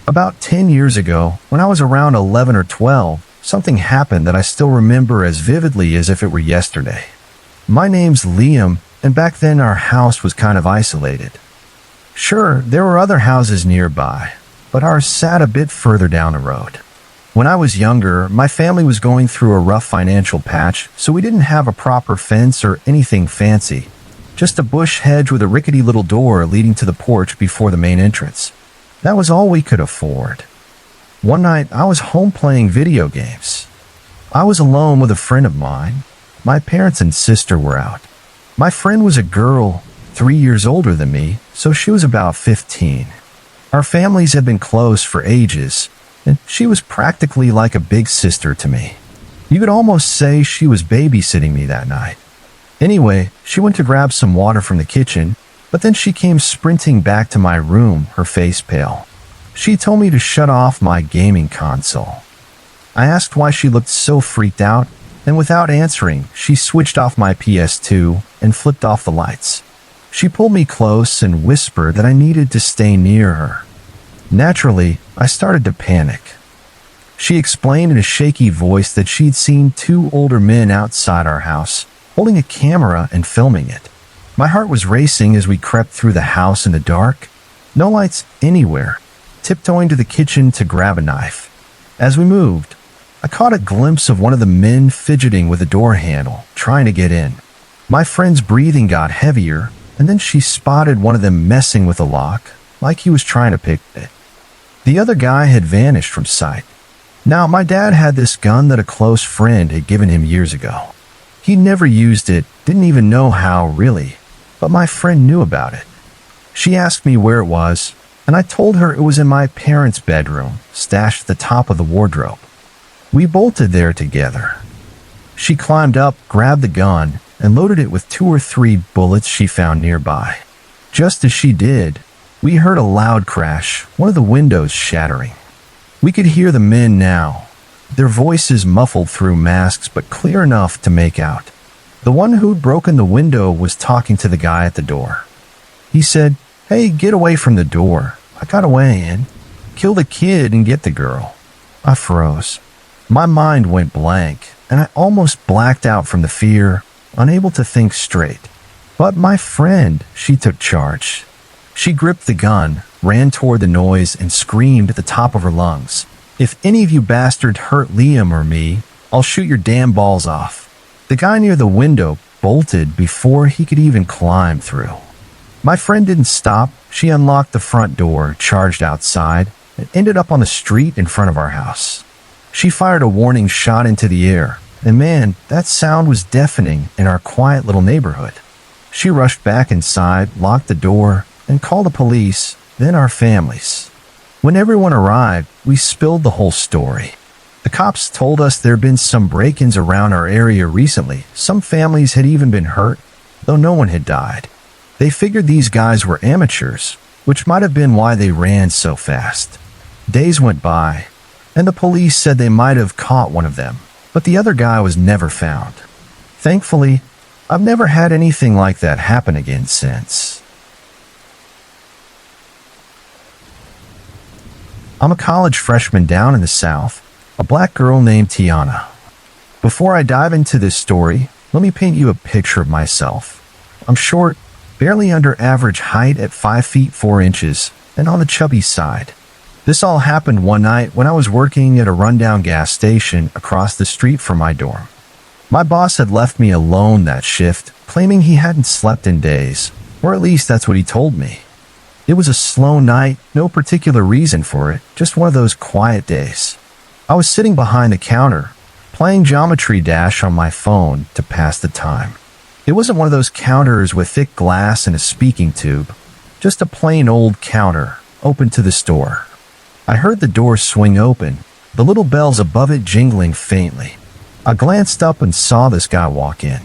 About 10 years ago, when I was around 11 or 12, something happened that I still remember as vividly as if it were yesterday. My name's Liam, and back then our house was kind of isolated. Sure, there were other houses nearby, but ours sat a bit further down the road. When I was younger, my family was going through a rough financial patch, so we didn't have a proper fence or anything fancy. Just a bush hedge with a rickety little door leading to the porch before the main entrance. That was all we could afford. One night, I was home playing video games. I was alone with a friend of mine. My parents and sister were out. My friend was a girl, 3 years older than me, so she was about 15. Our families had been close for ages, and she was practically like a big sister to me. You could almost say she was babysitting me that night. Anyway, she went to grab some water from the kitchen, but then she came sprinting back to my room, her face pale. She told me to shut off my gaming console. I asked why she looked so freaked out, and without answering, she switched off my PS2 and flipped off the lights. She pulled me close and whispered that I needed to stay near her. Naturally, I started to panic. She explained in a shaky voice that she'd seen 2 older men outside our house, holding a camera and filming it. My heart was racing as we crept through the house in the dark. No lights anywhere, tiptoeing to the kitchen to grab a knife. As we moved, I caught a glimpse of one of the men fidgeting with the door handle, trying to get in. My friend's breathing got heavier, and then she spotted one of them messing with the lock, like he was trying to pick it. The other guy had vanished from sight. Now, my dad had this gun that a close friend had given him years ago. He never used it, didn't even know how, really, but my friend knew about it. She asked me where it was, and I told her it was in my parents' bedroom, stashed at the top of the wardrobe. We bolted there together. She climbed up, grabbed the gun, and loaded it with 2 or 3 bullets she found nearby. Just as she did, we heard a loud crash, one of the windows shattering. We could hear the men now, their voices muffled through masks but clear enough to make out. The one who'd broken the window was talking to the guy at the door. He said, "Hey, get away from the door. I got a way in. Kill the kid and get the girl." I froze. My mind went blank, and I almost blacked out from the fear, unable to think straight. But my friend, she took charge. She gripped the gun, ran toward the noise, and screamed at the top of her lungs, "If any of you bastards hurt Liam or me, I'll shoot your damn balls off." The guy near the window bolted before he could even climb through. My friend didn't stop. She unlocked the front door, charged outside, and ended up on the street in front of our house. She fired a warning shot into the air, and man, that sound was deafening in our quiet little neighborhood. She rushed back inside, locked the door, and called the police, then our families. When everyone arrived, we spilled the whole story. The cops told us there had been some break-ins around our area recently. Some families had even been hurt, though no one had died. They figured these guys were amateurs, which might have been why they ran so fast. Days went by, and the police said they might have caught one of them, but the other guy was never found. Thankfully, I've never had anything like that happen again since. I'm a college freshman down in the South, a black girl named Tiana. Before I dive into this story, let me paint you a picture of myself. I'm short, barely under average height at 5 feet 4 inches, and on the chubby side. This all happened one night when I was working at a rundown gas station across the street from my dorm. My boss had left me alone that shift, claiming he hadn't slept in days, or at least that's what he told me. It was a slow night, no particular reason for it, just one of those quiet days. I was sitting behind the counter, playing Geometry Dash on my phone to pass the time. It wasn't one of those counters with thick glass and a speaking tube, just a plain old counter, open to the store. I heard the door swing open, the little bells above it jingling faintly. I glanced up and saw this guy walk in.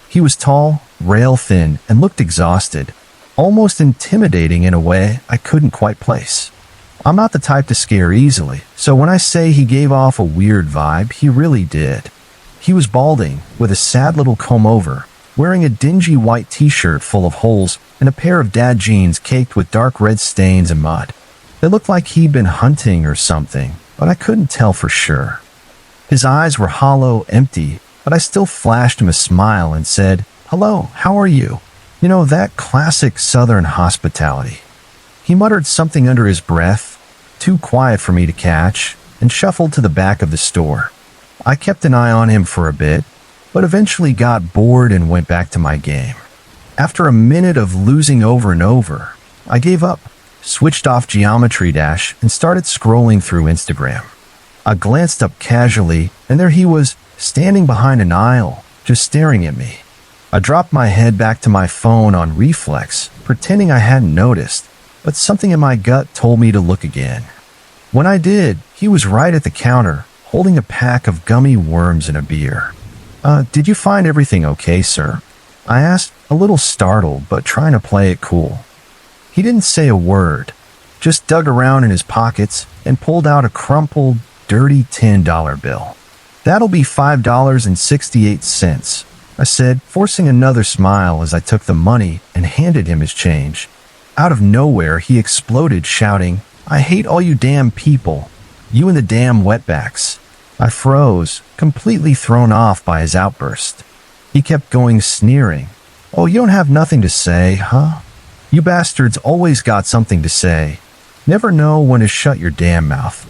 He was tall, rail-thin, and looked exhausted, almost intimidating in a way I couldn't quite place. I'm not the type to scare easily, so when I say he gave off a weird vibe, he really did. He was balding, with a sad little comb-over, wearing a dingy white t-shirt full of holes and a pair of dad jeans caked with dark red stains and mud. It looked like he'd been hunting or something, but I couldn't tell for sure. His eyes were hollow, empty, but I still flashed him a smile and said, "Hello, how are you?" You know, that classic southern hospitality. He muttered something under his breath, too quiet for me to catch, and shuffled to the back of the store. I kept an eye on him for a bit, but eventually got bored and went back to my game. After a minute of losing over and over, I gave up, switched off Geometry Dash, and started scrolling through Instagram. I glanced up casually, and there he was, standing behind an aisle, just staring at me. I dropped my head back to my phone on reflex, pretending I hadn't noticed, but something in my gut told me to look again. When I did, he was right at the counter, holding a pack of gummy worms and a beer. Did you find everything okay, sir?" I asked, a little startled, but trying to play it cool. He didn't say a word, just dug around in his pockets and pulled out a crumpled, dirty $10 bill. "That'll be $5.68, I said, forcing another smile as I took the money and handed him his change. Out of nowhere, he exploded, shouting, "I hate all you damn people. You and the damn wetbacks." I froze, completely thrown off by his outburst. He kept going, sneering. "Oh, you don't have nothing to say, huh? You bastards always got something to say. Never know when to shut your damn mouth.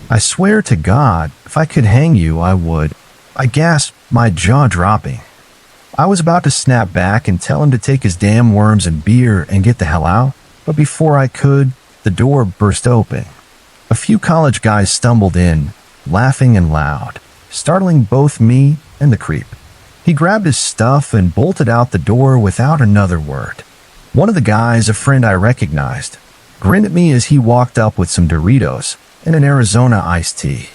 I swear to God, if I could hang you, I would." I gasped, my jaw dropping. I was about to snap back and tell him to take his damn worms and beer and get the hell out, but before I could, the door burst open. A few college guys stumbled in, laughing and loud, startling both me and the creep. He grabbed his stuff and bolted out the door without another word. One of the guys, a friend I recognized, grinned at me as he walked up with some Doritos and an Arizona iced tea.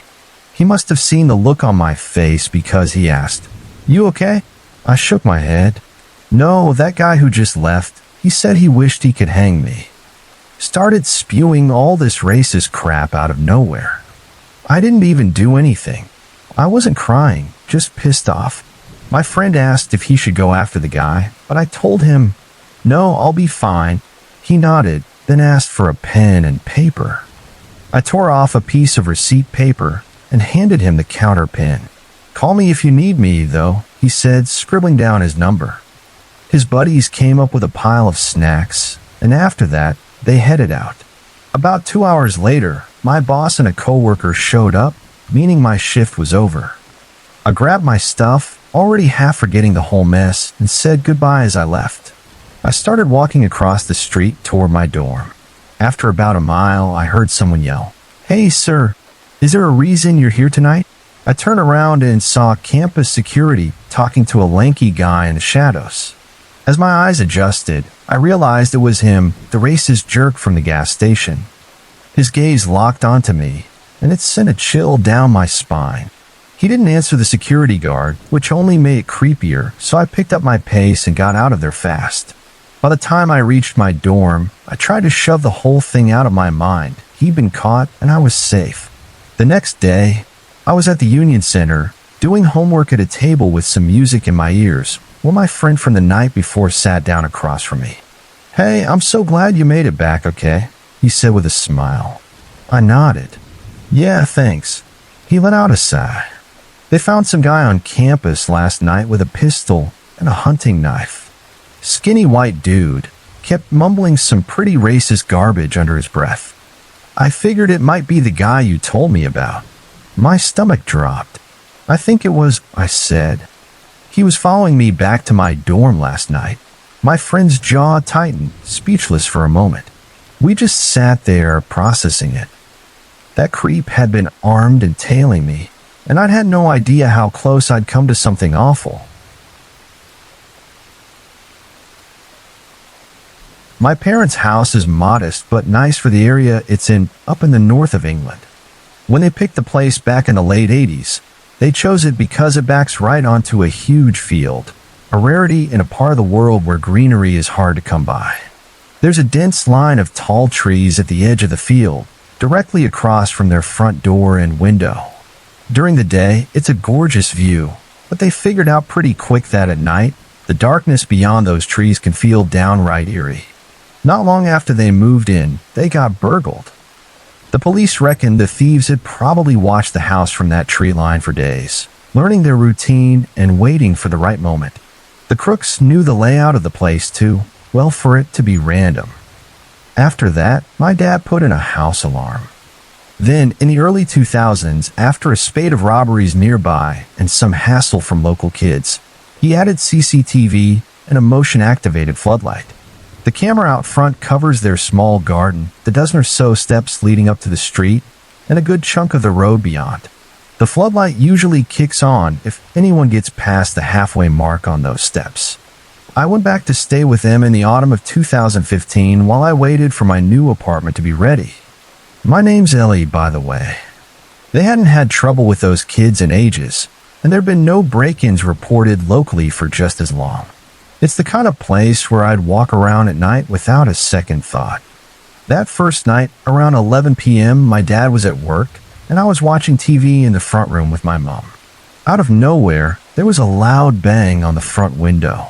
He must have seen the look on my face because he asked, "You okay?" I shook my head. "No, that guy who just left, he said he wished he could hang me." Started spewing all this racist crap out of nowhere. I didn't even do anything. I wasn't crying, just pissed off. My friend asked if he should go after the guy, but I told him, "No, I'll be fine." He nodded, then asked for a pen and paper. I tore off a piece of receipt paper and handed him the counter pen. "Call me if you need me, though," he said, scribbling down his number. His buddies came up with a pile of snacks, and after that, they headed out. About 2 hours later, my boss and a coworker showed up, meaning my shift was over. I grabbed my stuff, already half forgetting the whole mess, and said goodbye as I left. I started walking across the street toward my dorm. After about a mile, I heard someone yell, "Hey, sir, is there a reason you're here tonight?" I turned around and saw campus security talking to a lanky guy in the shadows. As my eyes adjusted, I realized it was him, the racist jerk from the gas station. His gaze locked onto me, and it sent a chill down my spine. He didn't answer the security guard, which only made it creepier, so I picked up my pace and got out of there fast. By the time I reached my dorm, I tried to shove the whole thing out of my mind. He'd been caught, and I was safe. The next day, I was at the Union Center, doing homework at a table with some music in my ears, when my friend from the night before sat down across from me. "Hey, I'm so glad you made it back, okay?" he said with a smile. I nodded. "Yeah, thanks." He let out a sigh. "They found some guy on campus last night with a pistol and a hunting knife. Skinny white dude, kept mumbling some pretty racist garbage under his breath. I figured it might be the guy you told me about." My stomach dropped. "I think it was," I said. "He was following me back to my dorm last night." My friend's jaw tightened, speechless for a moment. We just sat there, processing it. That creep had been armed and tailing me, and I'd had no idea how close I'd come to something awful. My parents' house is modest but nice for the area it's in, up in the north of England. When they picked the place back in the late 80s, they chose it because it backs right onto a huge field, a rarity in a part of the world where greenery is hard to come by. There's a dense line of tall trees at the edge of the field, directly across from their front door and window. During the day, it's a gorgeous view, but they figured out pretty quick that at night, the darkness beyond those trees can feel downright eerie. Not long after they moved in, they got burgled. The police reckoned the thieves had probably watched the house from that tree line for days, learning their routine and waiting for the right moment. The crooks knew the layout of the place too well for it to be random. After that, my dad put in a house alarm. Then, in the early 2000s, after a spate of robberies nearby and some hassle from local kids, he added CCTV and a motion-activated floodlight. The camera out front covers their small garden, the dozen or so steps leading up to the street, and a good chunk of the road beyond. The floodlight usually kicks on if anyone gets past the halfway mark on those steps. I went back to stay with them in the autumn of 2015 while I waited for my new apartment to be ready. My name's Ellie, by the way. They hadn't had trouble with those kids in ages, and there'd been no break-ins reported locally for just as long. It's the kind of place where I'd walk around at night without a second thought. That first night, around 11 p.m., my dad was at work, and I was watching TV in the front room with my mom. Out of nowhere, there was a loud bang on the front window.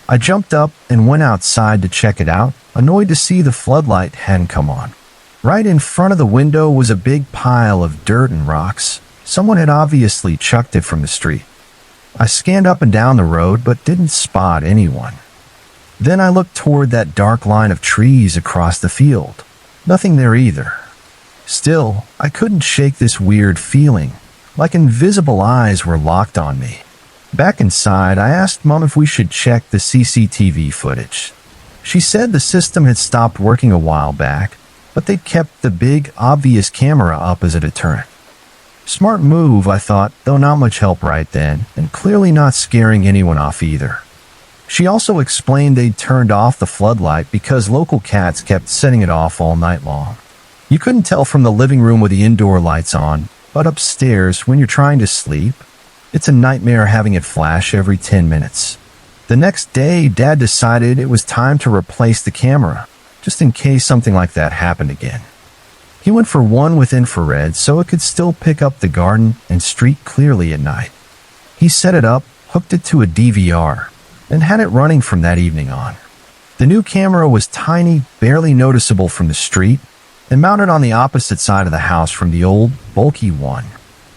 I jumped up and went outside to check it out, annoyed to see the floodlight hadn't come on. Right in front of the window was a big pile of dirt and rocks. Someone had obviously chucked it from the street. I scanned up and down the road but didn't spot anyone. Then I looked toward that dark line of trees across the field. Nothing there either. Still, I couldn't shake this weird feeling, like invisible eyes were locked on me. Back inside, I asked Mom if we should check the CCTV footage. She said the system had stopped working a while back, but they'd kept the big, obvious camera up as a deterrent. Smart move, I thought, though not much help right then, and clearly not scaring anyone off either. She also explained they'd turned off the floodlight because local cats kept setting it off all night long. You couldn't tell from the living room with the indoor lights on, but upstairs, when you're trying to sleep, it's a nightmare having it flash every 10 minutes. The next day, Dad decided it was time to replace the camera, just in case something like that happened again. He went for one with infrared so it could still pick up the garden and street clearly at night. He set it up, hooked it to a DVR, and had it running from that evening on. The new camera was tiny, barely noticeable from the street, and mounted on the opposite side of the house from the old, bulky one.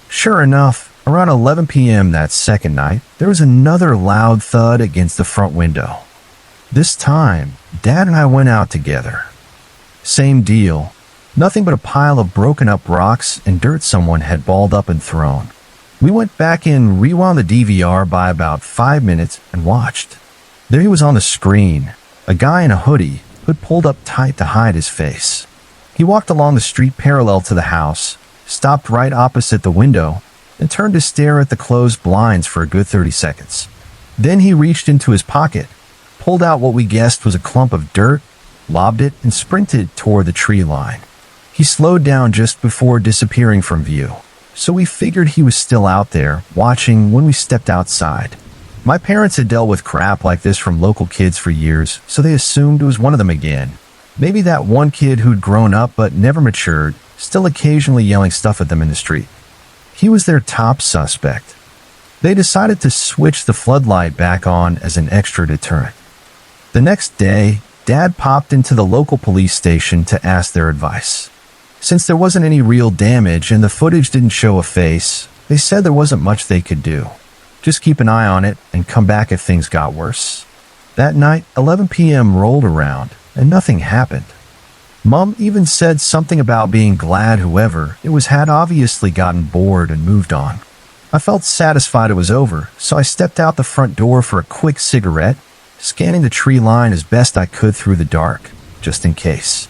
Sure enough, around 11 p.m. that second night, there was another loud thud against the front window. This time, Dad and I went out together. Same deal. Nothing but a pile of broken up rocks and dirt someone had balled up and thrown. We went back in, rewound the DVR by about 5 minutes, and watched. There he was on the screen, a guy in a hoodie who'd pulled up tight to hide his face. He walked along the street parallel to the house, stopped right opposite the window, and turned to stare at the closed blinds for a good 30 seconds. Then he reached into his pocket, pulled out what we guessed was a clump of dirt, lobbed it, and sprinted toward the tree line. He slowed down just before disappearing from view, so we figured he was still out there, watching when we stepped outside. My parents had dealt with crap like this from local kids for years, so they assumed it was one of them again. Maybe that one kid who'd grown up but never matured, still occasionally yelling stuff at them in the street. He was their top suspect. They decided to switch the floodlight back on as an extra deterrent. The next day, Dad popped into the local police station to ask their advice. Since there wasn't any real damage and the footage didn't show a face, they said there wasn't much they could do. Just keep an eye on it and come back if things got worse. That night, 11 p.m. rolled around and nothing happened. Mom even said something about being glad whoever it was had obviously gotten bored and moved on. I felt satisfied it was over, so I stepped out the front door for a quick cigarette, scanning the tree line as best I could through the dark, just in case.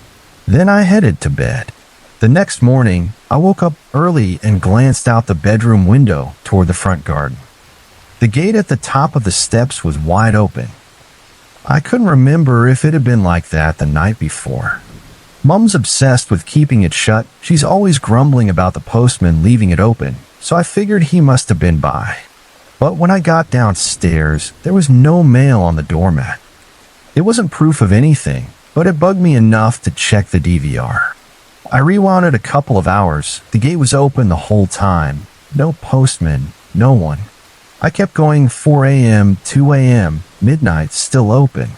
Then I headed to bed. The next morning, I woke up early and glanced out the bedroom window toward the front garden. The gate at the top of the steps was wide open. I couldn't remember if it had been like that the night before. Mom's obsessed with keeping it shut. She's always grumbling about the postman leaving it open, so I figured he must have been by. But when I got downstairs, there was no mail on the doormat. It wasn't proof of anything, but it bugged me enough to check the DVR. I rewound it a couple of hours. The gate was open the whole time. No postman, no one. I kept going 4 a.m., 2 a.m., midnight, still open.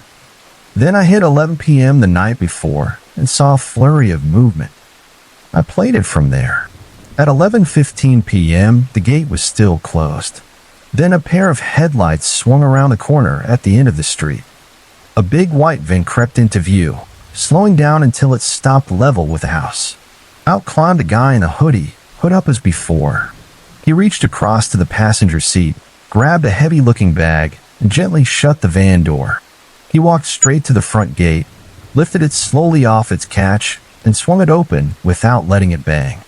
Then I hit 11 p.m. the night before and saw a flurry of movement. I played it from there. At 11:15 p.m., the gate was still closed. Then a pair of headlights swung around the corner at the end of the street. A big white van crept into view, slowing down until it stopped level with the house. Out climbed a guy in a hoodie, hood up as before. He reached across to the passenger seat, grabbed a heavy-looking bag, and gently shut the van door. He walked straight to the front gate, lifted it slowly off its catch, and swung it open without letting it bang.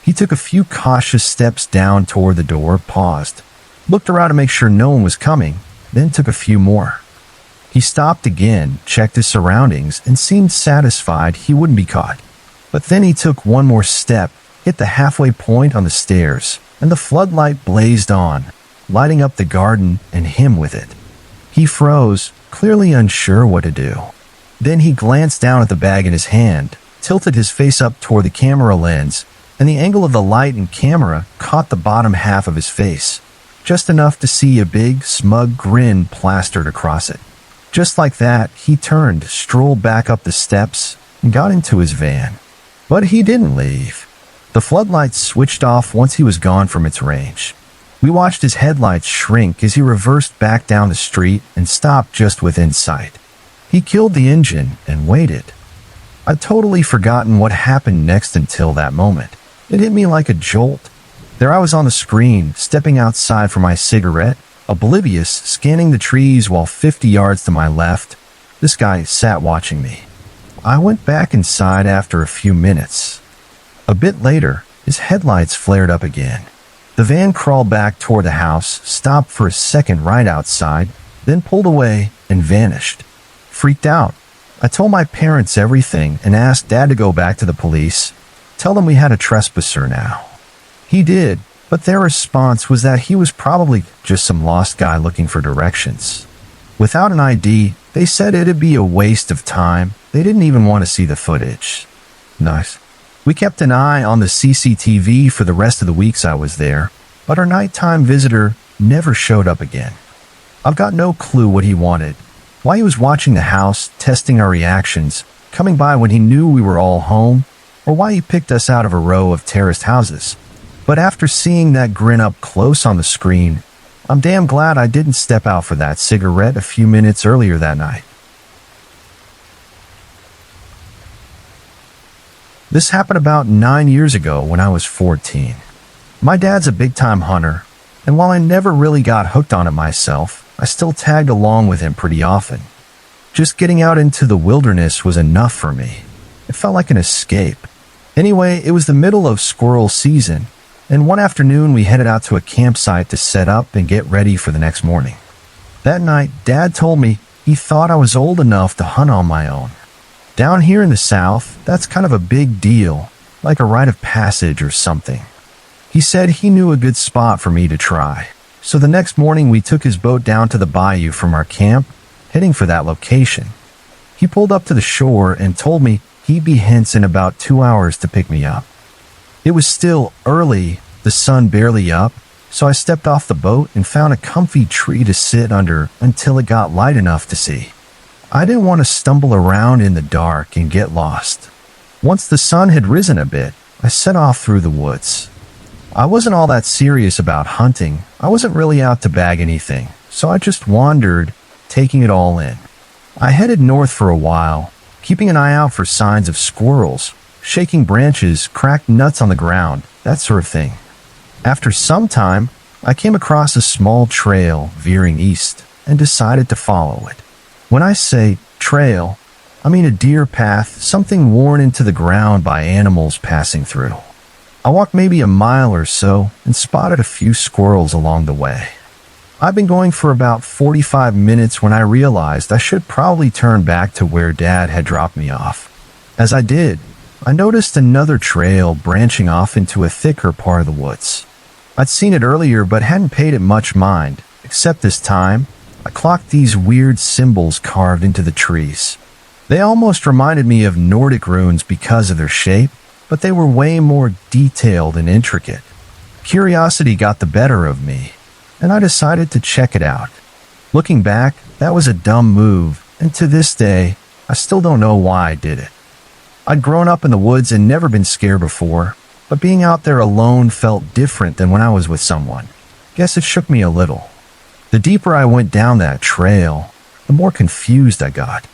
He took a few cautious steps down toward the door, paused, looked around to make sure no one was coming, then took a few more. He stopped again, checked his surroundings, and seemed satisfied he wouldn't be caught. But then he took one more step, hit the halfway point on the stairs, and the floodlight blazed on, lighting up the garden and him with it. He froze, clearly unsure what to do. Then he glanced down at the bag in his hand, tilted his face up toward the camera lens, and the angle of the light and camera caught the bottom half of his face, just enough to see a big, smug grin plastered across it. Just like that, he turned, strolled back up the steps, and got into his van. But he didn't leave. The floodlights switched off once he was gone from its range. We watched his headlights shrink as he reversed back down the street and stopped just within sight. He killed the engine and waited. I'd totally forgotten what happened next until that moment. It hit me like a jolt. There I was on the screen, stepping outside for my cigarette, oblivious, scanning the trees while 50 yards to my left, this guy sat watching me. I went back inside after a few minutes. A bit later, his headlights flared up again. The van crawled back toward the house, stopped for a second right outside, then pulled away and vanished. Freaked out, I told my parents everything and asked Dad to go back to the police, tell them we had a trespasser now. He did, but their response was that he was probably just some lost guy looking for directions. Without an ID, they said it'd be a waste of time. They didn't even want to see the footage. Nice. We kept an eye on the CCTV for the rest of the weeks I was there, but our nighttime visitor never showed up again. I've got no clue what he wanted, why he was watching the house, testing our reactions, coming by when he knew we were all home, or why he picked us out of a row of terraced houses. But after seeing that grin up close on the screen, I'm damn glad I didn't step out for that cigarette a few minutes earlier that night. This happened about 9 years ago when I was 14. My dad's a big-time hunter, and while I never really got hooked on it myself, I still tagged along with him pretty often. Just getting out into the wilderness was enough for me. It felt like an escape. Anyway, it was the middle of squirrel season, and one afternoon we headed out to a campsite to set up and get ready for the next morning. That night, Dad told me he thought I was old enough to hunt on my own. Down here in the South, that's kind of a big deal, like a rite of passage or something. He said he knew a good spot for me to try, so the next morning we took his boat down to the bayou from our camp, heading for that location. He pulled up to the shore and told me he'd be hence in about 2 hours to pick me up. It was still early, the sun barely up, so I stepped off the boat and found a comfy tree to sit under until it got light enough to see. I didn't want to stumble around in the dark and get lost. Once the sun had risen a bit, I set off through the woods. I wasn't all that serious about hunting. I wasn't really out to bag anything, so I just wandered, taking it all in. I headed north for a while, keeping an eye out for signs of squirrels, shaking branches, cracked nuts on the ground, that sort of thing. After some time, I came across a small trail veering east and decided to follow it. When I say trail, I mean a deer path, something worn into the ground by animals passing through. I walked maybe a mile or so and spotted a few squirrels along the way. I'd been going for about 45 minutes when I realized I should probably turn back to where Dad had dropped me off. As I did, I noticed another trail branching off into a thicker part of the woods. I'd seen it earlier but hadn't paid it much mind, except this time, I clocked these weird symbols carved into the trees. They almost reminded me of Nordic runes because of their shape, but they were way more detailed and intricate. Curiosity got the better of me, and I decided to check it out. Looking back, that was a dumb move, and to this day, I still don't know why I did it. I'd grown up in the woods and never been scared before, but being out there alone felt different than when I was with someone. Guess it shook me a little. The deeper I went down that trail, the more confused I got.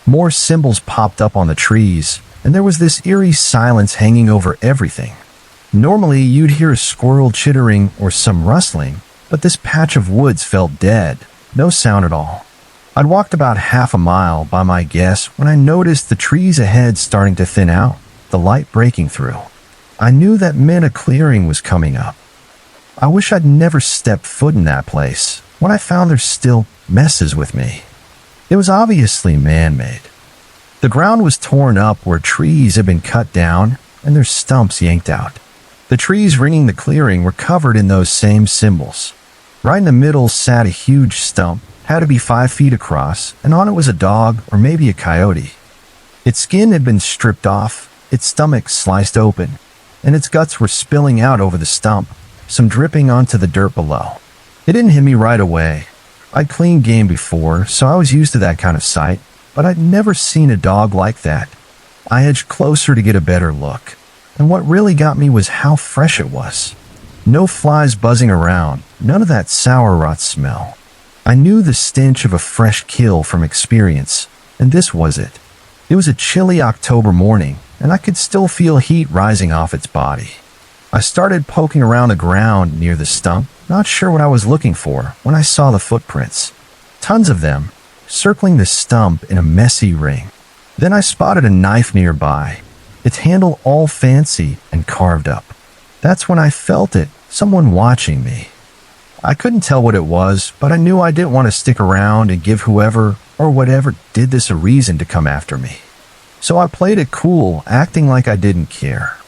More symbols popped up on the trees, and there was this eerie silence hanging over everything. Normally, you'd hear a squirrel chittering or some rustling, but this patch of woods felt dead. No sound at all. I'd walked about half a mile by my guess when I noticed the trees ahead starting to thin out, the light breaking through. I knew that meant a clearing was coming up. I wish I'd never stepped foot in that place when I found there still messes with me. It was obviously man-made. The ground was torn up where trees had been cut down and their stumps yanked out. The trees ringing the clearing were covered in those same symbols. Right in the middle sat a huge stump, had to be 5 feet across, and on it was a dog or maybe a coyote. Its skin had been stripped off, its stomach sliced open, and its guts were spilling out over the stump, some dripping onto the dirt below. It didn't hit me right away. I'd cleaned game before, so I was used to that kind of sight, but I'd never seen a dog like that. I edged closer to get a better look, and what really got me was how fresh it was. No flies buzzing around, none of that sour rot smell. I knew the stench of a fresh kill from experience, and this was it. It was a chilly October morning, and I could still feel heat rising off its body. I started poking around the ground near the stump, not sure what I was looking for, when I saw the footprints. Tons of them, circling the stump in a messy ring. Then I spotted a knife nearby, its handle all fancy and carved up. That's when I felt it, someone watching me. I couldn't tell what it was, but I knew I didn't want to stick around and give whoever or whatever did this a reason to come after me. So I played it cool, acting like I didn't care.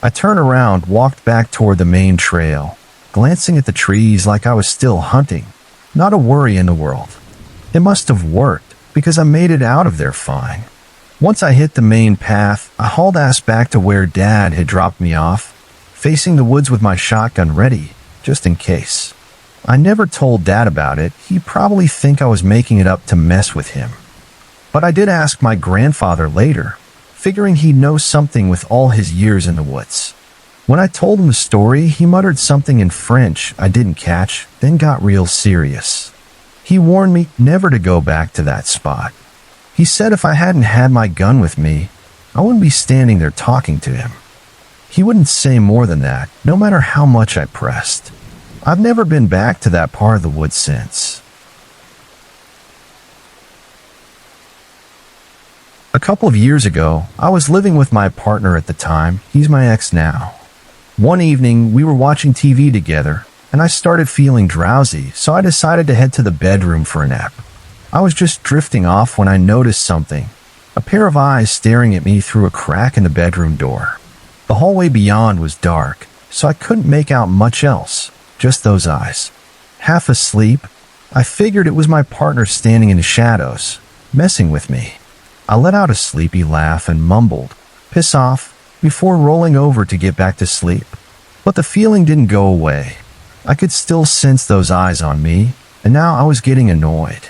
I turned around, walked back toward the main trail, glancing at the trees like I was still hunting. Not a worry in the world. It must have worked, because I made it out of there fine. Once I hit the main path, I hauled ass back to where Dad had dropped me off, facing the woods with my shotgun ready, just in case. I never told Dad about it. He'd probably think I was making it up to mess with him. But I did ask my grandfather later, figuring he'd know something with all his years in the woods. When I told him the story, he muttered something in French I didn't catch, then got real serious. He warned me never to go back to that spot. He said if I hadn't had my gun with me, I wouldn't be standing there talking to him. He wouldn't say more than that, no matter how much I pressed. I've never been back to that part of the woods since. A couple of years ago, I was living with my partner at the time. He's my ex now. One evening, we were watching TV together, and I started feeling drowsy, so I decided to head to the bedroom for a nap. I was just drifting off when I noticed something, a pair of eyes staring at me through a crack in the bedroom door. The hallway beyond was dark, so I couldn't make out much else. Just those eyes. Half asleep, I figured it was my partner standing in the shadows, messing with me. I let out a sleepy laugh and mumbled, "Piss off," before rolling over to get back to sleep. But the feeling didn't go away. I could still sense those eyes on me, and now I was getting annoyed.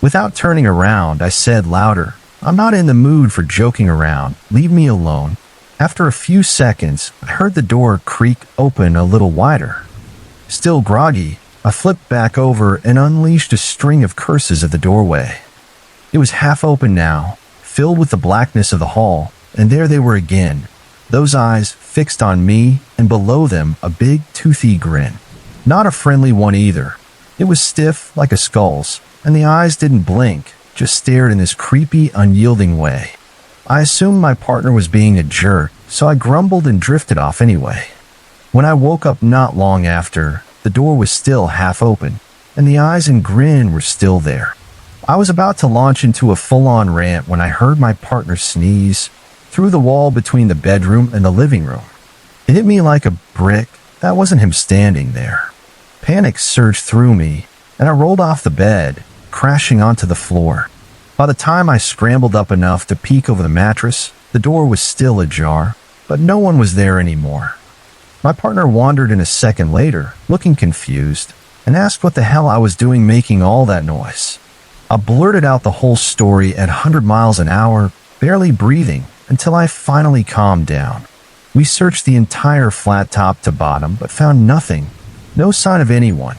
Without turning around, I said louder, "I'm not in the mood for joking around. Leave me alone." After a few seconds, I heard the door creak open a little wider. Still groggy, I flipped back over and unleashed a string of curses at the doorway. It was half open now, filled with the blackness of the hall, and there they were again, those eyes fixed on me, and below them a big, toothy grin. Not a friendly one either. It was stiff, like a skull's, and the eyes didn't blink, just stared in this creepy, unyielding way. I assumed my partner was being a jerk, so I grumbled and drifted off anyway. When I woke up not long after, the door was still half open, and the eyes and grin were still there. I was about to launch into a full-on rant when I heard my partner sneeze through the wall between the bedroom and the living room. It hit me like a brick. That wasn't him standing there. Panic surged through me, and I rolled off the bed, crashing onto the floor. By the time I scrambled up enough to peek over the mattress, the door was still ajar, but no one was there anymore. My partner wandered in a second later, looking confused, and asked what the hell I was doing making all that noise. I blurted out the whole story at 100 miles an hour, barely breathing, until I finally calmed down. We searched the entire flat top to bottom, but found nothing. No sign of anyone.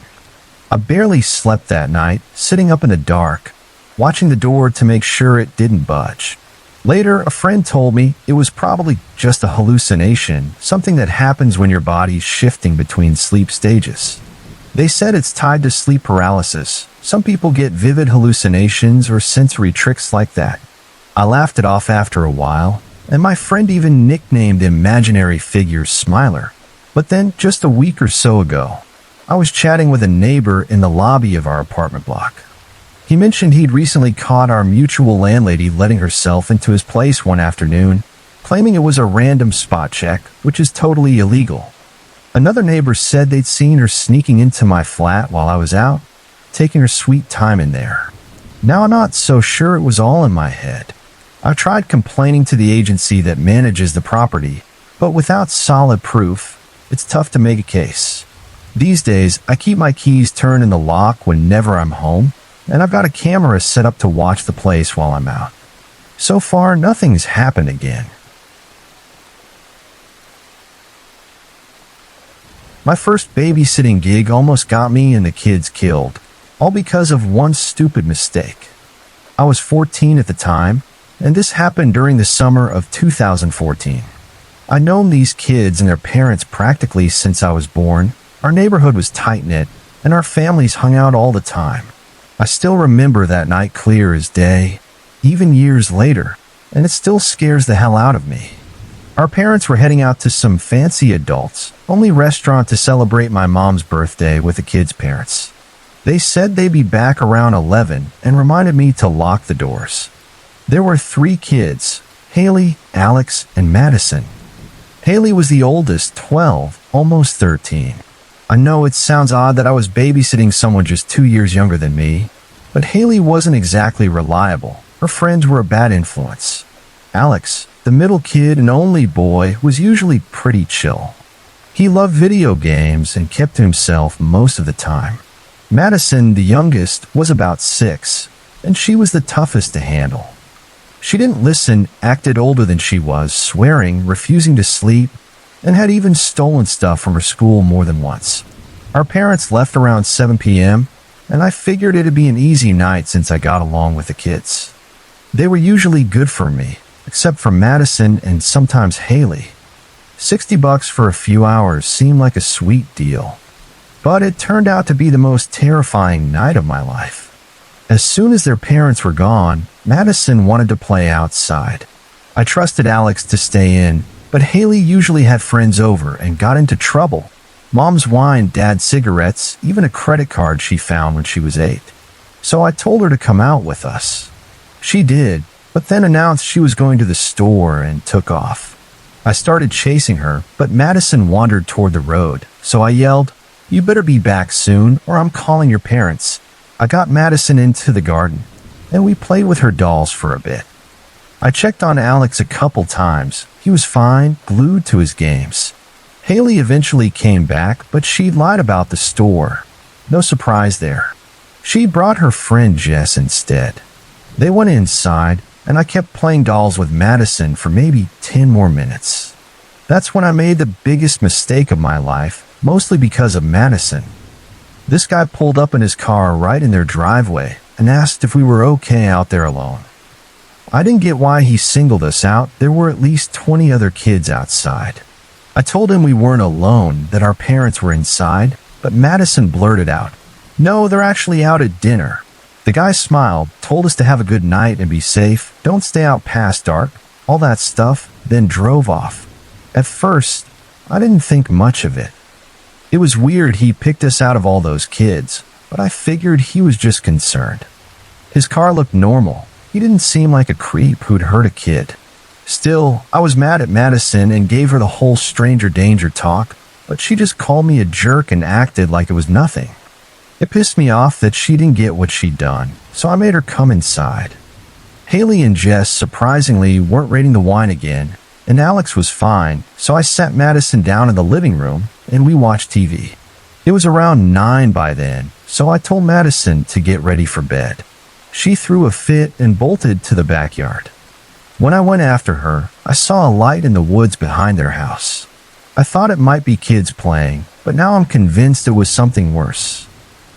I barely slept that night, sitting up in the dark, watching the door to make sure it didn't budge. Later, a friend told me it was probably just a hallucination, something that happens when your body's shifting between sleep stages. They said it's tied to sleep paralysis. Some people get vivid hallucinations or sensory tricks like that. I laughed it off after a while, and my friend even nicknamed the imaginary figure Smiler. But then, just a week or so ago, I was chatting with a neighbor in the lobby of our apartment block. He mentioned he'd recently caught our mutual landlady letting herself into his place one afternoon, claiming it was a random spot check, which is totally illegal. Another neighbor said they'd seen her sneaking into my flat while I was out, taking her sweet time in there. Now I'm not so sure it was all in my head. I've tried complaining to the agency that manages the property, but without solid proof, it's tough to make a case. These days, I keep my keys turned in the lock whenever I'm home, and I've got a camera set up to watch the place while I'm out. So far, nothing's happened again. My first babysitting gig almost got me and the kids killed, all because of one stupid mistake. I was 14 at the time, and this happened during the summer of 2014. I'd known these kids and their parents practically since I was born. Our neighborhood was tight-knit, and our families hung out all the time. I still remember that night clear as day, even years later, and it still scares the hell out of me. Our parents were heading out to some fancy adults-only restaurant to celebrate my mom's birthday with the kids' parents. They said they'd be back around 11 and reminded me to lock the doors. There were 3 kids, Haley, Alex, and Madison. Haley was the oldest, 12, almost 13. I know it sounds odd that I was babysitting someone just 2 years younger than me, but Haley wasn't exactly reliable. Her friends were a bad influence. Alex, the middle kid and only boy, was usually pretty chill. He loved video games and kept to himself most of the time. Madison, the youngest, was about 6, and she was the toughest to handle. She didn't listen, acted older than she was, swearing, refusing to sleep, and had even stolen stuff from her school more than once. Our parents left around 7 p.m., and I figured it'd be an easy night since I got along with the kids. They were usually good for me, except for Madison and sometimes Haley. $60 for a few hours seemed like a sweet deal, but it turned out to be the most terrifying night of my life. As soon as their parents were gone, Madison wanted to play outside. I trusted Alex to stay in, but Haley usually had friends over and got into trouble. Mom's wine, Dad's cigarettes, even a credit card she found when she was 8. So I told her to come out with us. She did, but then announced she was going to the store and took off. I started chasing her, but Madison wandered toward the road, so I yelled, "You better be back soon or I'm calling your parents." I got Madison into the garden, and we played with her dolls for a bit. I checked on Alex a couple times. He was fine, glued to his games. Haley eventually came back, but she lied about the store. No surprise there. She brought her friend Jess instead. They went inside, and I kept playing dolls with Madison for maybe 10 more minutes. That's when I made the biggest mistake of my life, mostly because of Madison. This guy pulled up in his car right in their driveway and asked if we were okay out there alone. I didn't get why he singled us out. There were at least 20 other kids outside. I told him we weren't alone, that our parents were inside, but Madison blurted out, "No, they're actually out at dinner." The guy smiled, told us to have a good night and be safe, don't stay out past dark, all that stuff, then drove off. At first, I didn't think much of it. It was weird he picked us out of all those kids, but I figured he was just concerned. His car looked normal. He didn't seem like a creep who'd hurt a kid. Still, I was mad at Madison and gave her the whole stranger danger talk, but she just called me a jerk and acted like it was nothing. It pissed me off that she didn't get what she'd done, so I made her come inside. Haley and Jess surprisingly weren't raiding the wine again, and Alex was fine, so I sat Madison down in the living room and we watched TV. It was around 9 by then, so I told Madison to get ready for bed. She threw a fit and bolted to the backyard. When I went after her, I saw a light in the woods behind their house. I thought it might be kids playing, but now I'm convinced it was something worse.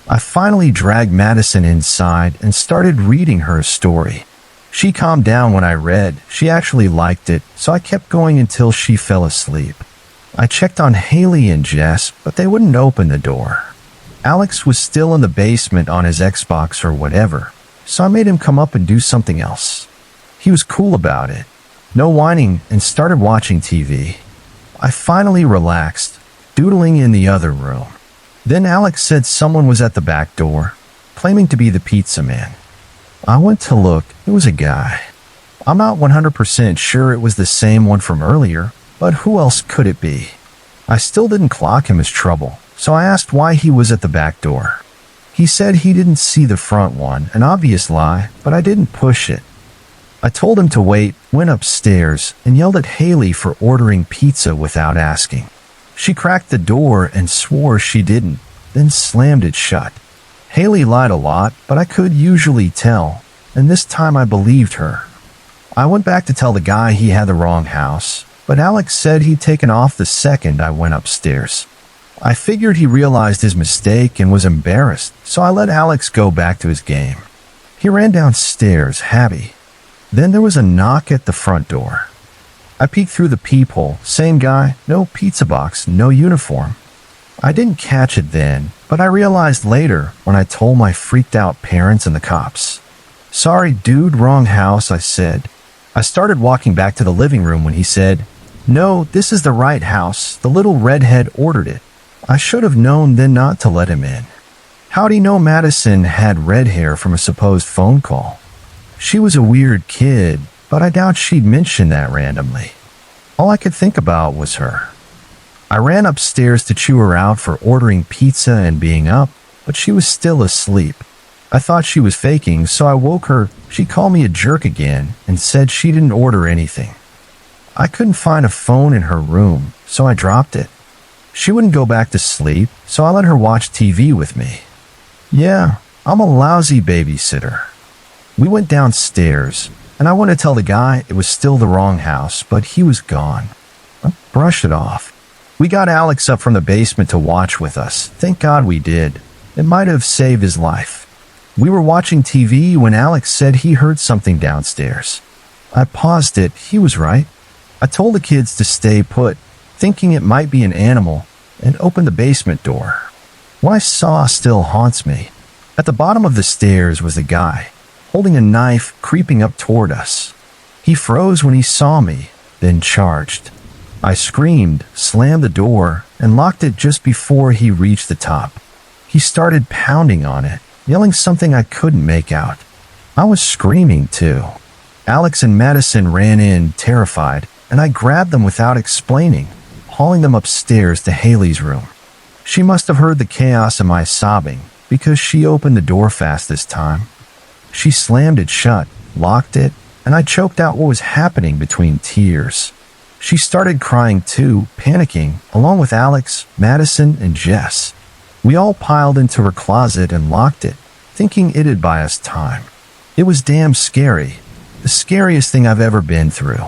I finally dragged Madison inside and started reading her a story. She calmed down when I read. She actually liked it, so I kept going until she fell asleep. I checked on Haley and Jess, but they wouldn't open the door. Alex was still in the basement on his Xbox or whatever, so I made him come up and do something else. He was cool about it. No whining, and started watching TV. I finally relaxed, doodling in the other room. Then Alex said someone was at the back door, claiming to be the pizza man. I went to look. It was a guy. I'm not 100% sure it was the same one from earlier, but who else could it be? I still didn't clock him as trouble, so I asked why he was at the back door. He said he didn't see the front one, an obvious lie, but I didn't push it. I told him to wait, went upstairs, and yelled at Haley for ordering pizza without asking. She cracked the door and swore she didn't, then slammed it shut. Haley lied a lot, but I could usually tell, and this time I believed her. I went back to tell the guy he had the wrong house, but Alex said he'd taken off the second I went upstairs. I figured he realized his mistake and was embarrassed, so I let Alex go back to his game. He ran downstairs, happy. Then there was a knock at the front door. I peeked through the peephole. Same guy, no pizza box, no uniform. I didn't catch it then, but I realized later when I told my freaked out parents and the cops. Sorry, dude, wrong house, I said. I started walking back to the living room when he said, No, this is the right house. The little redhead ordered it. I should have known then not to let him in. How'd he know Madison had red hair from a supposed phone call? She was a weird kid, but I doubt she'd mention that randomly. All I could think about was her. I ran upstairs to chew her out for ordering pizza and being up, but she was still asleep. I thought she was faking, so I woke her. She called me a jerk again and said she didn't order anything. I couldn't find a phone in her room, so I dropped it. She wouldn't go back to sleep, so I let her watch TV with me. Yeah, I'm a lousy babysitter. We went downstairs, and I went to tell the guy it was still the wrong house, but he was gone. I brushed it off. We got Alex up from the basement to watch with us. Thank God we did. It might have saved his life. We were watching TV when Alex said he heard something downstairs. I paused it. He was right. I told the kids to stay put, thinking it might be an animal, and opened the basement door. What I saw still haunts me. At the bottom of the stairs was a guy, holding a knife, creeping up toward us. He froze when he saw me, then charged. I screamed, slammed the door, and locked it just before he reached the top. He started pounding on it, yelling something I couldn't make out. I was screaming too. Alex and Madison ran in, terrified, and I grabbed them without explaining, hauling them upstairs to Haley's room. She must have heard the chaos in my sobbing, because she opened the door fast this time. She slammed it shut, locked it, and I choked out what was happening between tears. She started crying too, panicking, along with Alex, Madison, and Jess. We all piled into her closet and locked it, thinking it'd buy us time. It was damn scary, the scariest thing I've ever been through.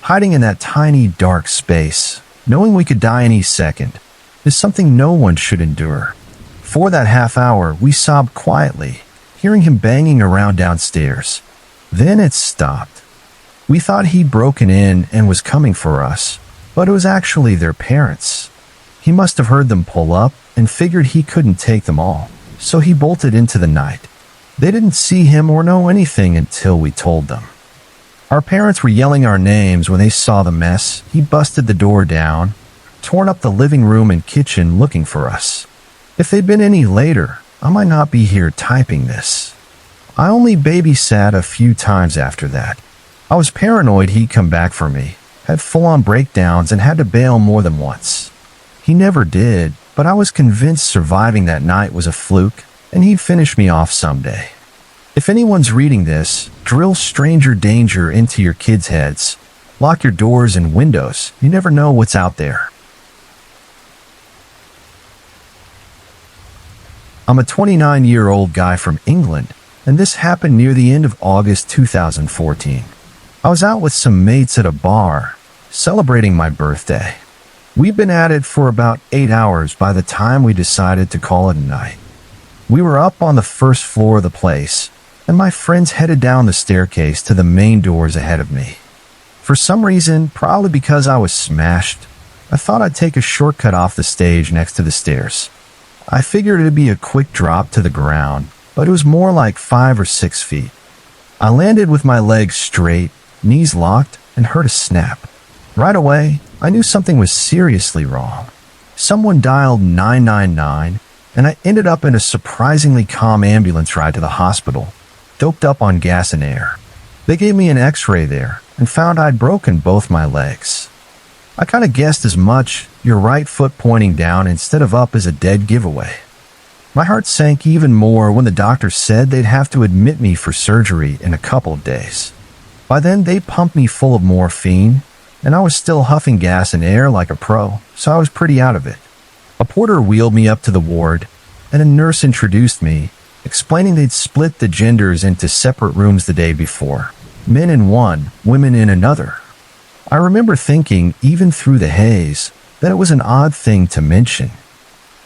Hiding in that tiny, dark space, knowing we could die any second, is something no one should endure. For that half hour, we sobbed quietly, hearing him banging around downstairs. Then it stopped. We thought he'd broken in and was coming for us, but it was actually their parents. He must have heard them pull up and figured he couldn't take them all, so he bolted into the night. They didn't see him or know anything until we told them. Our parents were yelling our names when they saw the mess. He busted the door down, torn up the living room and kitchen looking for us. If they'd been any later, I might not be here typing this. I only babysat a few times after that. I was paranoid he'd come back for me, had full-on breakdowns and had to bail more than once. He never did, but I was convinced surviving that night was a fluke and he'd finish me off someday. If anyone's reading this, drill stranger danger into your kids' heads. Lock your doors and windows. You never know what's out there. I'm a 29-year-old guy from England, and this happened near the end of August 2014. I was out with some mates at a bar, celebrating my birthday. We'd been at it for about 8 hours by the time we decided to call it a night. We were up on the first floor of the place, and my friends headed down the staircase to the main doors ahead of me. For some reason, probably because I was smashed, I thought I'd take a shortcut off the stage next to the stairs. I figured it'd be a quick drop to the ground, but it was more like 5 or 6 feet. I landed with my legs straight, knees locked, and heard a snap. Right away, I knew something was seriously wrong. Someone dialed 999, and I ended up in a surprisingly calm ambulance ride to the hospital, doped up on gas and air. They gave me an x-ray there and found I'd broken both my legs. I kind of guessed as much. Your right foot pointing down instead of up is a dead giveaway. My heart sank even more when the doctor said they'd have to admit me for surgery in a couple of days. By then, they pumped me full of morphine, and I was still huffing gas and air like a pro, so I was pretty out of it. A porter wheeled me up to the ward, and a nurse introduced me, explaining they'd split the genders into separate rooms the day before, men in one, women in another. I remember thinking, even through the haze, that it was an odd thing to mention.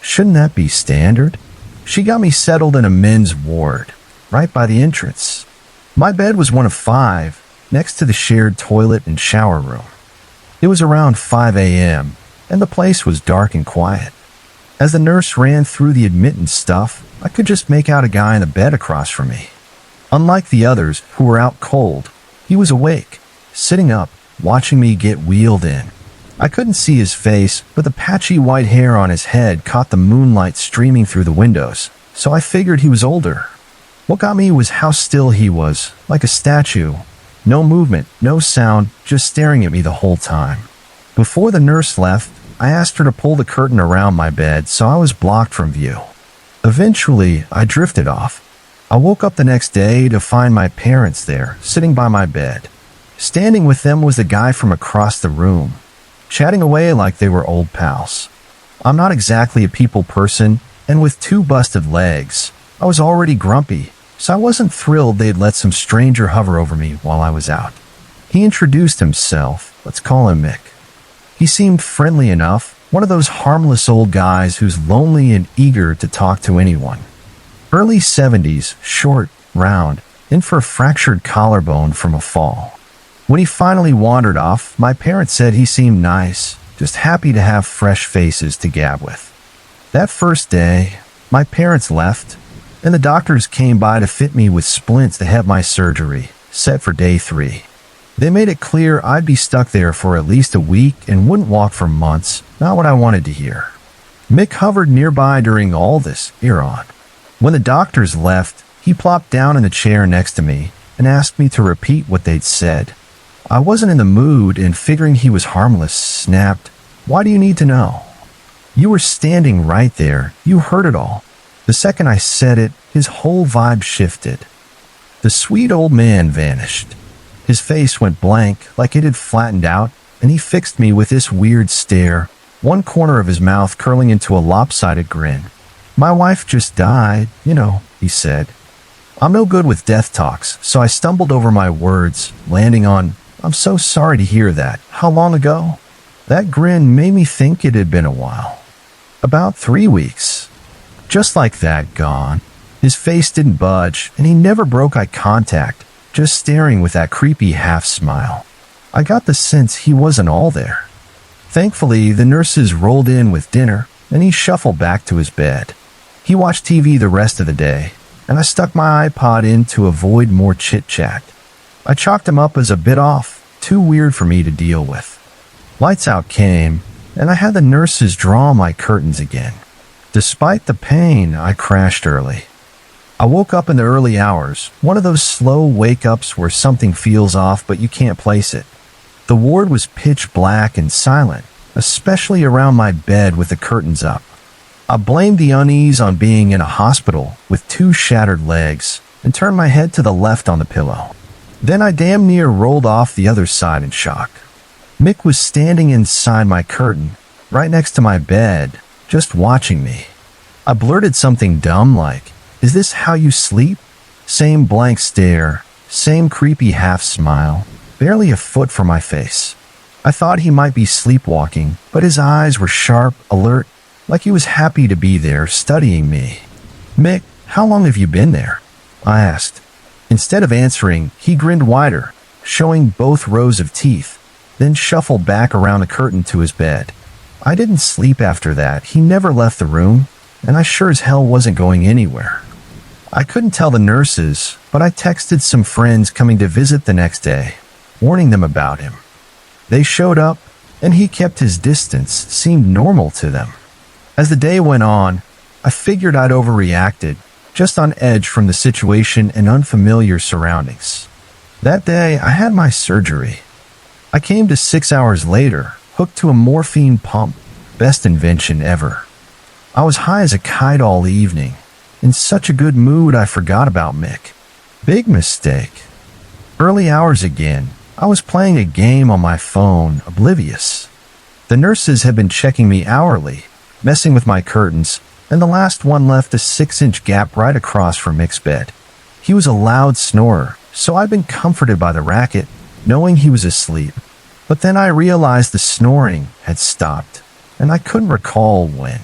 Shouldn't that be standard? She got me settled in a men's ward, right by the entrance. My bed was one of 5, next to the shared toilet and shower room. It was around 5 a.m., and the place was dark and quiet. As the nurse ran through the admittance stuff, I could just make out a guy in the bed across from me. Unlike the others, who were out cold, he was awake, sitting up, watching me get wheeled in. I couldn't see his face, but the patchy white hair on his head caught the moonlight streaming through the windows, so I figured he was older. What got me was how still he was, like a statue. No movement, no sound, just staring at me the whole time. Before the nurse left, I asked her to pull the curtain around my bed so I was blocked from view. Eventually, I drifted off. I woke up the next day to find my parents there, sitting by my bed. Standing with them was the guy from across the room, chatting away like they were old pals. I'm not exactly a people person, and with 2 busted legs, I was already grumpy, so I wasn't thrilled they'd let some stranger hover over me while I was out. He introduced himself. Let's call him Mick. He seemed friendly enough, one of those harmless old guys who's lonely and eager to talk to anyone. Early 70s, short, round, in for a fractured collarbone from a fall. When he finally wandered off, my parents said he seemed nice, just happy to have fresh faces to gab with. That first day, my parents left, and the doctors came by to fit me with splints to have my surgery, set for day 3. They made it clear I'd be stuck there for at least a week and wouldn't walk for months, not what I wanted to hear. Mick hovered nearby during all this, ear on. When the doctors left, he plopped down in the chair next to me and asked me to repeat what they'd said. I wasn't in the mood, and figuring he was harmless, snapped, "Why do you need to know? You were standing right there. You heard it all." The second I said it, his whole vibe shifted. The sweet old man vanished. His face went blank, like it had flattened out, and he fixed me with this weird stare, one corner of his mouth curling into a lopsided grin. "My wife just died, he said. I'm no good with death talks, so I stumbled over my words, landing on, "I'm so sorry to hear that. How long ago?" That grin made me think it had been a while. About 3 weeks. Just like that, gone. His face didn't budge, and he never broke eye contact, just staring with that creepy half-smile. I got the sense he wasn't all there. Thankfully, the nurses rolled in with dinner, and he shuffled back to his bed. He watched TV the rest of the day, and I stuck my iPod in to avoid more chit-chat. I chalked him up as a bit off, too weird for me to deal with. Lights out came, and I had the nurses draw my curtains again. Despite the pain, I crashed early. I woke up in the early hours, one of those slow wake-ups where something feels off but you can't place it. The ward was pitch black and silent, especially around my bed with the curtains up. I blamed the unease on being in a hospital with 2 shattered legs and turned my head to the left on the pillow. Then I damn near rolled off the other side in shock. Mick was standing inside my curtain, right next to my bed, just watching me. I blurted something dumb like, "Is this how you sleep?" Same blank stare, same creepy half-smile, barely a foot from my face. I thought he might be sleepwalking, but his eyes were sharp, alert, like he was happy to be there, studying me. "Mick, how long have you been there?" I asked. Instead of answering, he grinned wider, showing both rows of teeth, then shuffled back around the curtain to his bed. I didn't sleep after that. He never left the room, and I sure as hell wasn't going anywhere. I couldn't tell the nurses, but I texted some friends coming to visit the next day, warning them about him. They showed up, and he kept his distance, seemed normal to them. As the day went on, I figured I'd overreacted, just on edge from the situation and unfamiliar surroundings. That day, I had my surgery. I came to 6 hours later, hooked to a morphine pump, best invention ever. I was high as a kite all evening. In such a good mood, I forgot about Mick. Big mistake. Early hours again, I was playing a game on my phone, oblivious. The nurses had been checking me hourly, messing with my curtains, and the last one left a 6-inch gap right across from Mick's bed. He was a loud snorer, so I'd been comforted by the racket, knowing he was asleep. But then I realized the snoring had stopped, and I couldn't recall when.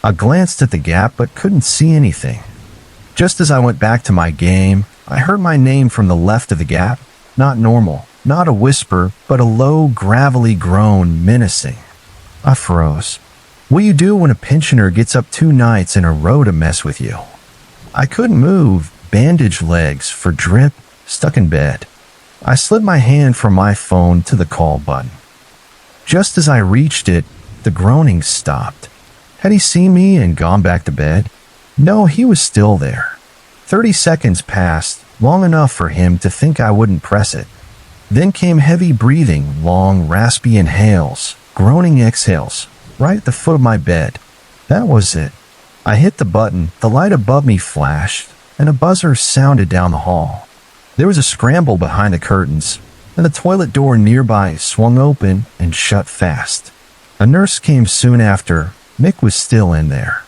I glanced at the gap but couldn't see anything. Just as I went back to my game, I heard my name from the left of the gap. Not normal, not a whisper, but a low, gravelly groan, menacing. I froze. What do you do when a pensioner gets up 2 nights in a row to mess with you? I couldn't move, bandaged legs for drip, stuck in bed. I slid my hand from my phone to the call button. Just as I reached it, the groaning stopped. Had he seen me and gone back to bed? No, he was still there. 30 seconds passed, long enough for him to think I wouldn't press it. Then came heavy breathing, long, raspy inhales, groaning exhales, right at the foot of my bed. That was it. I hit the button, the light above me flashed, and a buzzer sounded down the hall. There was a scramble behind the curtains, and the toilet door nearby swung open and shut fast. A nurse came soon after. Mick was still in there.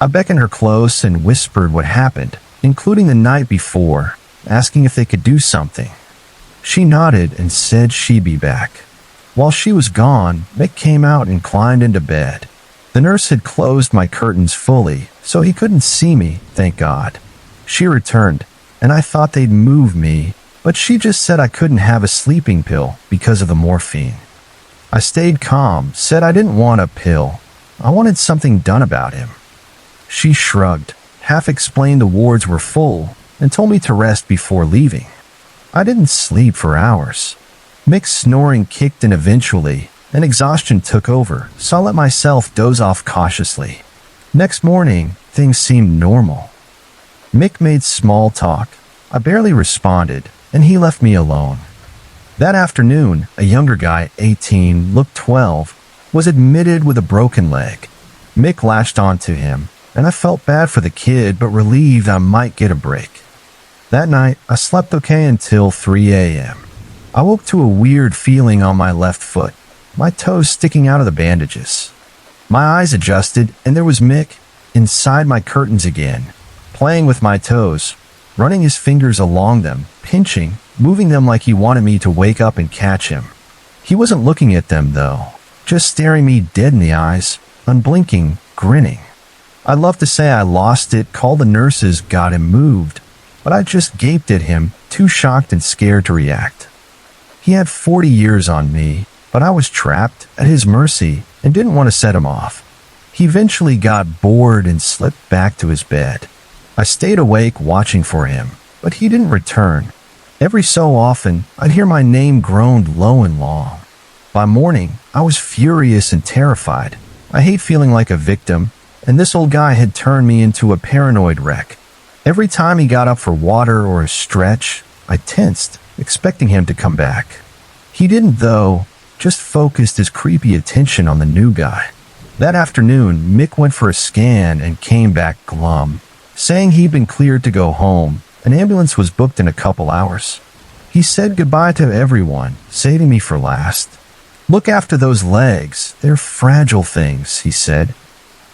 I beckoned her close and whispered what happened, including the night before, asking if they could do something. She nodded and said she'd be back. While she was gone, Mick came out and climbed into bed. The nurse had closed my curtains fully, so he couldn't see me, thank God. She returned, and I thought they'd move me, but she just said I couldn't have a sleeping pill because of the morphine. I stayed calm, said I didn't want a pill. I wanted something done about him. She shrugged, half explained the wards were full, and told me to rest before leaving. I didn't sleep for hours. Mick's snoring kicked in eventually, and exhaustion took over, so I let myself doze off cautiously. Next morning, things seemed normal. Mick made small talk. I barely responded, and he left me alone. That afternoon, a younger guy, 18, looked 12, was admitted with a broken leg. Mick latched onto him, and I felt bad for the kid but relieved I might get a break. That night, I slept okay until 3 a.m. I woke to a weird feeling on my left foot, my toes sticking out of the bandages. My eyes adjusted, and there was Mick inside my curtains again, playing with my toes, running his fingers along them, pinching, moving them like he wanted me to wake up and catch him. He wasn't looking at them, though, just staring me dead in the eyes, unblinking, grinning. I'd love to say I lost it, call the nurses, got him moved, but I just gaped at him, too shocked and scared to react. He had 40 years on me, but I was trapped, at his mercy, and didn't want to set him off. He eventually got bored and slipped back to his bed. I stayed awake watching for him, but he didn't return. Every so often, I'd hear my name groaned low and long. By morning, I was furious and terrified. I hate feeling like a victim, and this old guy had turned me into a paranoid wreck. Every time he got up for water or a stretch, I tensed, expecting him to come back. He didn't, though, just focused his creepy attention on the new guy. That afternoon, Mick went for a scan and came back glum, saying he'd been cleared to go home. An ambulance was booked in a couple hours. He said goodbye to everyone, saving me for last. "Look after those legs. They're fragile things," he said.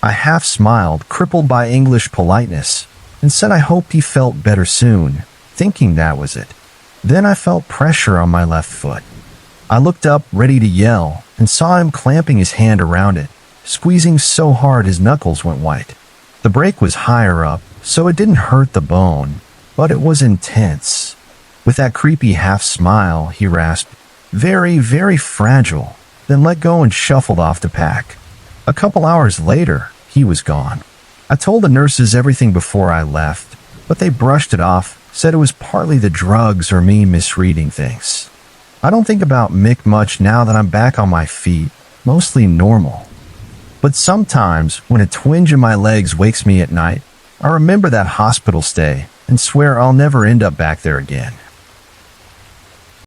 I half smiled, crippled by English politeness, and said I hoped he felt better soon, thinking that was it. Then I felt pressure on my left foot. I looked up, ready to yell, and saw him clamping his hand around it, squeezing so hard his knuckles went white. The break was higher up, so it didn't hurt the bone, but it was intense. With that creepy half smile, he rasped, "Very, very fragile," then let go and shuffled off to pack. A couple hours later, he was gone. I told the nurses everything before I left, but they brushed it off, said it was partly the drugs or me misreading things. I don't think about Mick much now that I'm back on my feet, mostly normal. But sometimes, when a twinge in my legs wakes me at night, I remember that hospital stay and swear I'll never end up back there again.